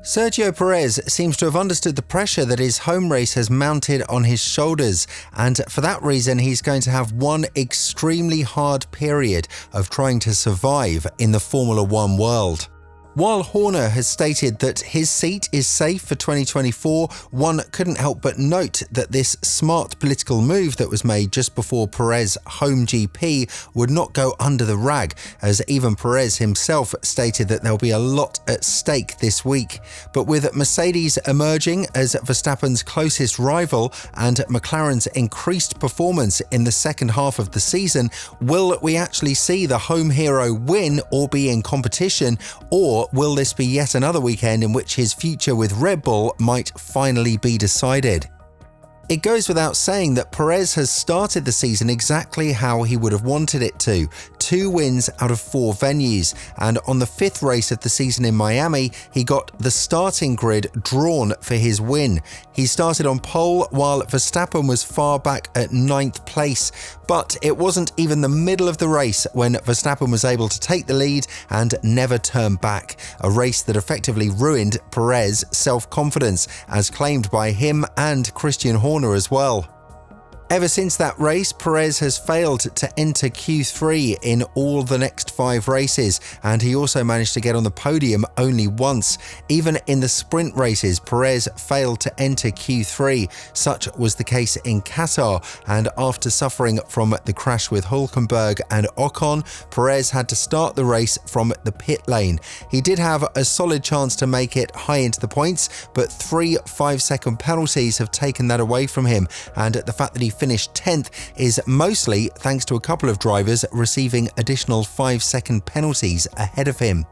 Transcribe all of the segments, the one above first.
Sergio Perez seems to have understood the pressure that his home race has mounted on his shoulders, and for that reason he's going to have one extremely hard period of trying to survive in the Formula One world. While Horner has stated that his seat is safe for 2024, one couldn't help but note that this smart political move that was made just before Perez home GP would not go under the rag, as even Perez himself stated that there'll be a lot at stake this week. But with Mercedes emerging as Verstappen's closest rival and McLaren's increased performance in the second half of the season, will we actually see the home hero win or be in competition, or will this be yet another weekend in which his future with Red Bull might finally be decided? It goes without saying that Perez has started the season exactly how he would have wanted it to. 2 wins out of 4 venues, and on the 5th race of the season in Miami, he got the starting grid drawn for his win. He started on pole while Verstappen was far back at 9th place, but it wasn't even the middle of the race when Verstappen was able to take the lead and never turn back, a race that effectively ruined Perez's self-confidence, as claimed by him and Christian Horner as well. Ever since that race, Perez has failed to enter Q3 in all the next 5 races, and he also managed to get on the podium only once. Even in the sprint races, Perez failed to enter Q3. Such was the case in Qatar, and after suffering from the crash with Hülkenberg and Ocon, Perez had to start the race from the pit lane. He did have a solid chance to make it high into the points, but 3 5-second penalties have taken that away from him, and the fact that he finished 10th is mostly thanks to a couple of drivers receiving additional 5-second penalties ahead of him.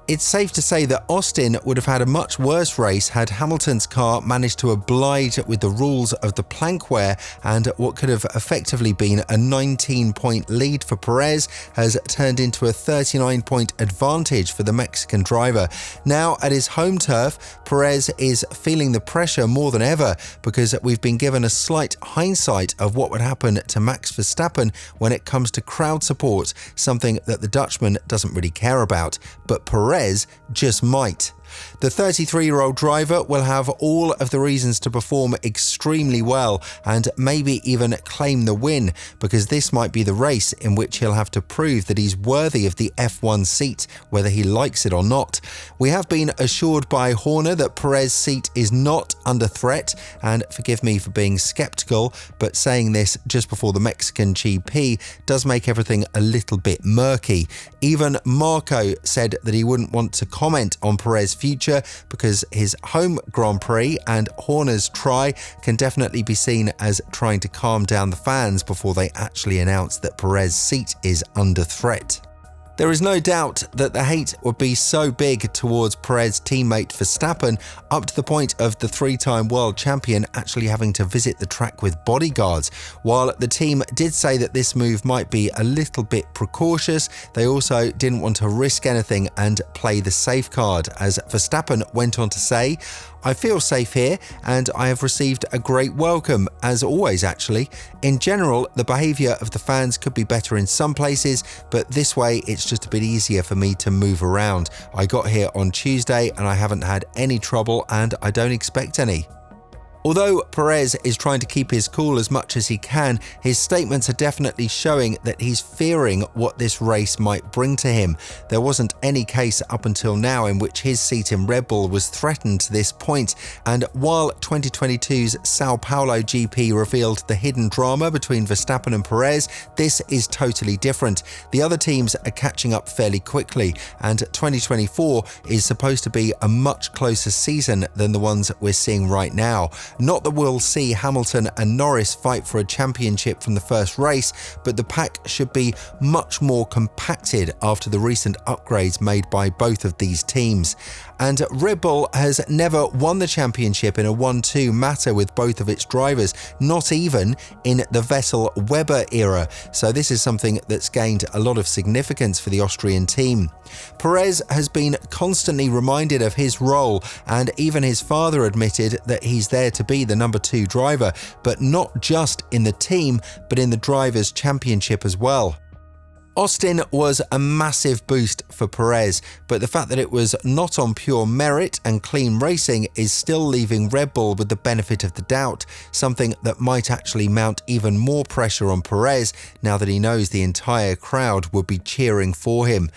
It's safe to say that Austin would have had a much worse race had Hamilton's car managed to oblige with the rules of the plank wear, and what could have effectively been a 19-point lead for Perez has turned into a 39-point advantage for the Mexican driver. Now at his home turf, Perez is feeling the pressure more than ever because we've been given a slight hindsight of what would happen to Max Verstappen when it comes to crowd support, something that the Dutchman doesn't really care about, but Perez just might. The 33-year-old driver will have all of the reasons to perform extremely well and maybe even claim the win, because this might be the race in which he'll have to prove that he's worthy of the F1 seat, whether he likes it or not. We have been assured by Horner that Perez's seat is not under threat, and forgive me for being skeptical, but saying this just before the Mexican GP does make everything a little bit murky. Even Marco said that he wouldn't want to comment on Perez's future because his home Grand Prix and Horner's try can definitely be seen as trying to calm down the fans before they actually announce that Perez's seat is under threat. There is no doubt that the hate would be so big towards Perez's teammate Verstappen, up to the point of the 3-time world champion actually having to visit the track with bodyguards. While the team did say that this move might be a little bit precautious, they also didn't want to risk anything and play the safe card, as Verstappen went on to say, "I feel safe here and I have received a great welcome, as always actually. In general, the behaviour of the fans could be better in some places, but this way it's just a bit easier for me to move around. I got here on Tuesday and I haven't had any trouble and I don't expect any." Although Perez is trying to keep his cool as much as he can, his statements are definitely showing that he's fearing what this race might bring to him. There wasn't any case up until now in which his seat in Red Bull was threatened to this point, and while 2022's Sao Paulo GP revealed the hidden drama between Verstappen and Perez, this is totally different. The other teams are catching up fairly quickly, and 2024 is supposed to be a much closer season than the ones we're seeing right now. Not that we'll see Hamilton and Norris fight for a championship from the first race, but the pack should be much more compacted after the recent upgrades made by both of these teams. And Red Bull has never won the championship in a 1-2 matter with both of its drivers, not even in the Vettel-Webber era, so this is something that's gained a lot of significance for the Austrian team. Perez has been constantly reminded of his role, and even his father admitted that he's there to be the number 2 driver, but not just in the team, but in the Drivers' Championship as well. Austin was a massive boost for Perez, but the fact that it was not on pure merit and clean racing is still leaving Red Bull with the benefit of the doubt, something that might actually mount even more pressure on Perez now that he knows the entire crowd would be cheering for him.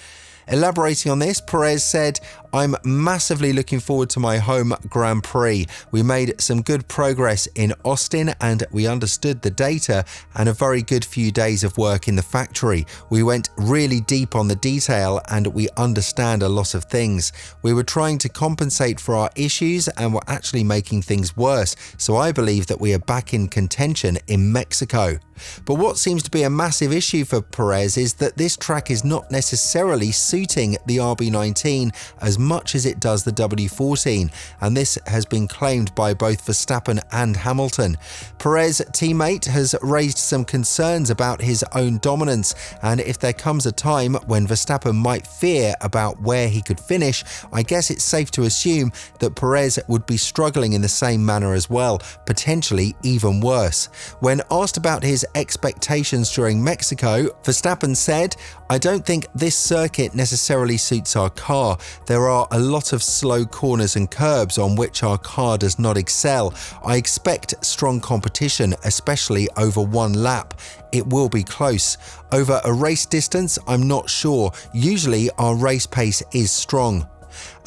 Elaborating on this, Perez said, "I'm massively looking forward to my home Grand Prix. We made some good progress in Austin and we understood the data and a very good few days of work in the factory. We went really deep on the detail and we understand a lot of things. We were trying to compensate for our issues and were actually making things worse, so I believe that we are back in contention in Mexico." But what seems to be a massive issue for Perez is that this track is not necessarily suiting the RB19 as much as it does the W14, and this has been claimed by both Verstappen and Hamilton. Perez's teammate has raised some concerns about his own dominance, and if there comes a time when Verstappen might fear about where he could finish, I guess it's safe to assume that Perez would be struggling in the same manner as well, potentially even worse. When asked about his expectations during Mexico, Verstappen said, "I don't think this circuit necessarily suits our car. There are a lot of slow corners and curbs on which our car does not excel. I expect strong competition, especially over one lap. It will be close. Over a race distance, I'm not sure. Usually our race pace is strong."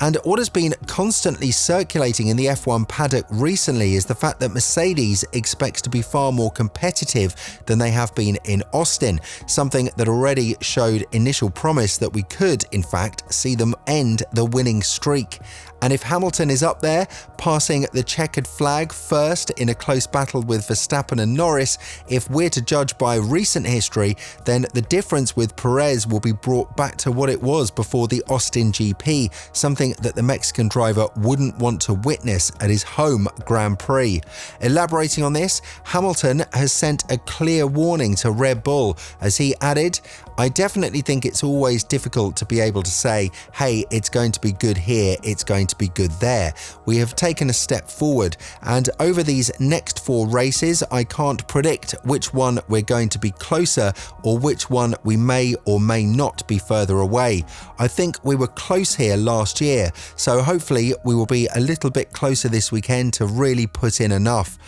And what has been constantly circulating in the F1 paddock recently is the fact that Mercedes expects to be far more competitive than they have been in Austin, something that already showed initial promise that we could, in fact, see them end the winning streak. And if Hamilton is up there, passing the checkered flag first in a close battle with Verstappen and Norris, if we're to judge by recent history, then the difference with Perez will be brought back to what it was before the Austin GP, something that the Mexican driver wouldn't want to witness at his home Grand Prix. Elaborating on this, Hamilton has sent a clear warning to Red Bull as he added, "I definitely think it's always difficult to be able to say, hey, it's going to be good here, it's going to be good there. We have taken a step forward, and over these next 4 races, I can't predict which one we're going to be closer or which one we may or may not be further away. I think we were close here last year, so hopefully we will be a little bit closer this weekend to really put in enough.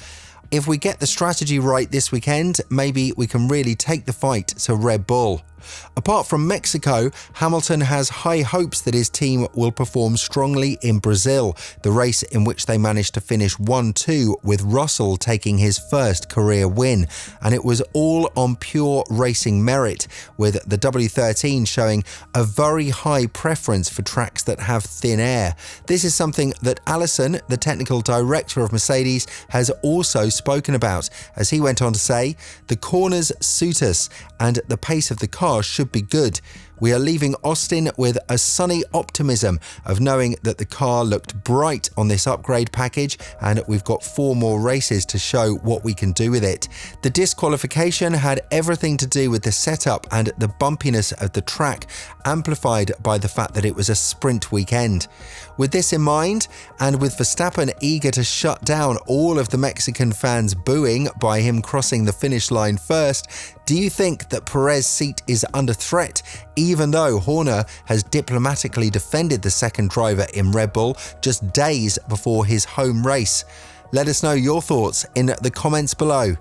If we get the strategy right this weekend, maybe we can really take the fight to Red Bull." Apart from Mexico, Hamilton has high hopes that his team will perform strongly in Brazil, the race in which they managed to finish 1-2 with Russell taking his first career win, and it was all on pure racing merit, with the W13 showing a very high preference for tracks that have thin air. This is something that Allison, the technical director of Mercedes, has also spoken about, as he went on to say, "The corners suit us, and the pace of the car should be good. We are leaving Austin with a sunny optimism of knowing that the car looked bright on this upgrade package, and we've got 4 more races to show what we can do with it. The disqualification had everything to do with the setup and the bumpiness of the track, amplified by the fact that it was a sprint weekend. With this in mind, and with Verstappen eager to shut down all of the Mexican fans booing by him crossing the finish line first, do you think that Perez's seat is under threat, even though Horner has diplomatically defended the second driver in Red Bull just days before his home race? Let us know your thoughts in the comments below.